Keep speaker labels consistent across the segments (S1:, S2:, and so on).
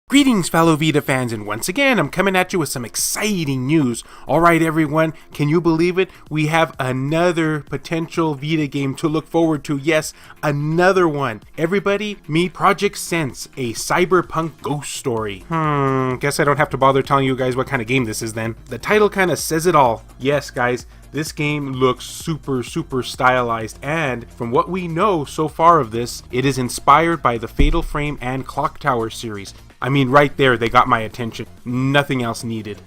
S1: Greetings fellow Vita fans, and once again I'm coming at you with some exciting news. Alright everyone, can you believe it? We have another potential Vita game to look forward to. Yes, another one. Everybody, meet Project Sense, a cyberpunk ghost story. Guess I don't have to bother telling you guys what kind of game this is then. The title kind of says it all. Yes guys, this game looks super stylized, and from what we know so far of this, it is inspired by the Fatal Frame and Clock Tower series. I mean, right there, they got my attention. Nothing else needed.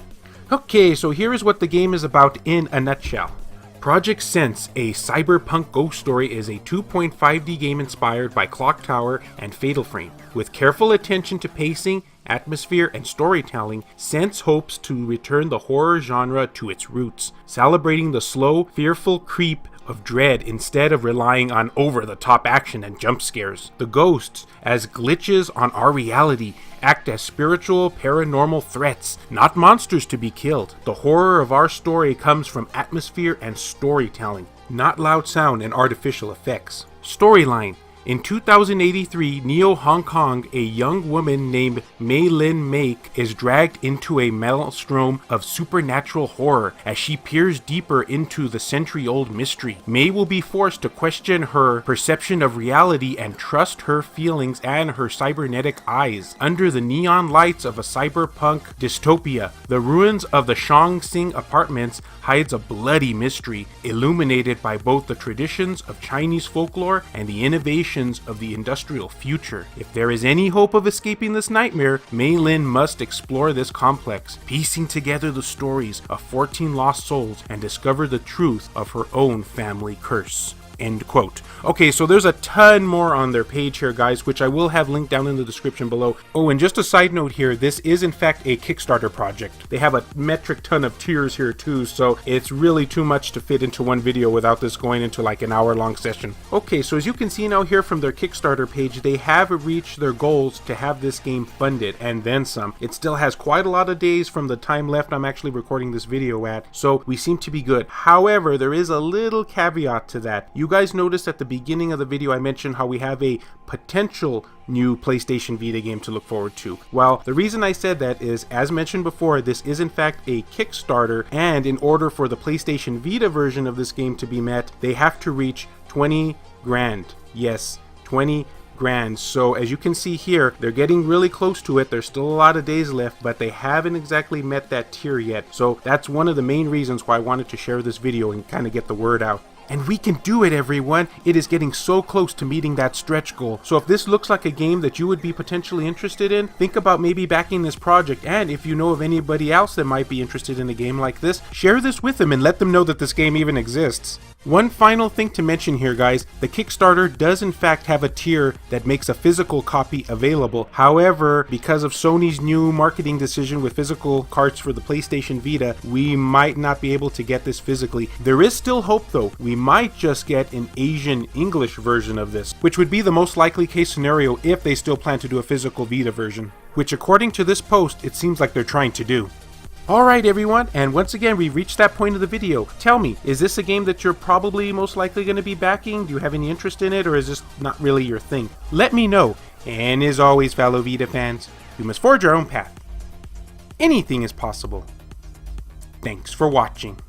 S1: Okay, so here is what the game is about in a nutshell. Project Sense, a cyberpunk ghost story, is a 2.5D game inspired by Clock Tower and Fatal Frame. With careful attention to pacing, atmosphere, and storytelling, Sense hopes to return the horror genre to its roots, celebrating the slow, fearful creep of dread instead of relying on over-the-top action and jump scares. The ghosts, as glitches on our reality, act as spiritual, paranormal threats, not monsters to be killed. The horror of our story comes from atmosphere and storytelling, not loud sound and artificial effects. Storyline. In 2083, Neo-Hong Kong, a young woman named Mei Lin Make is dragged into a maelstrom of supernatural horror as she peers deeper into the century-old mystery. Mei will be forced to question her perception of reality and trust her feelings and her cybernetic eyes. Under the neon lights of a cyberpunk dystopia, the ruins of the Shang-Tsing apartments hides a bloody mystery, illuminated by both the traditions of Chinese folklore and the innovations of the industrial future. If there is any hope of escaping this nightmare, Mei Lin must explore this complex, piecing together the stories of 14 lost souls and discover the truth of her own family curse. End quote. Okay, so there's a ton more on their page here, guys, which I will have linked down in the description below. Oh, and just a side note here, this is in fact a Kickstarter project. They have a metric ton of tiers here too, so it's really too much to fit into one video without this going into like an hour-long session. Okay, so as you can see now here from their Kickstarter page, they have reached their goals to have this game funded, and then some. It still has quite a lot of days from the time left I'm actually recording this video at, so we seem to be good. However, there is a little caveat to that. You guys noticed at the beginning of the video I mentioned how we have a potential new PlayStation Vita game to look forward to. Well, the reason I said that is, as mentioned before, this is in fact a Kickstarter, and in order for the PlayStation Vita version of this game to be met, they have to reach 20 grand. Yes, 20 grand. So as you can see here, they're getting really close to it. There's still a lot of days left, but they haven't exactly met that tier yet. So that's one of the main reasons why I wanted to share this video and kind of get the word out. And we can do it, everyone! It is getting so close to meeting that stretch goal. So if this looks like a game that you would be potentially interested in, think about maybe backing this project. And if you know of anybody else that might be interested in a game like this, share this with them and let them know that this game even exists. One final thing to mention here, guys, the Kickstarter does in fact have a tier that makes a physical copy available. However, because of Sony's new marketing decision with physical carts for the PlayStation Vita, we might not be able to get this physically. There is still hope though. We might just get an Asian English version of this, which would be the most likely case scenario if they still plan to do a physical Vita version, which according to this post, it seems like they're trying to do. Alright everyone, and once again we've reached that point of the video. Tell me, is this a game that you're probably most likely going to be backing? Do you have any interest in it, or is this not really your thing? Let me know. And as always, fellow Vita fans, we must forge our own path. Anything is possible. Thanks for watching.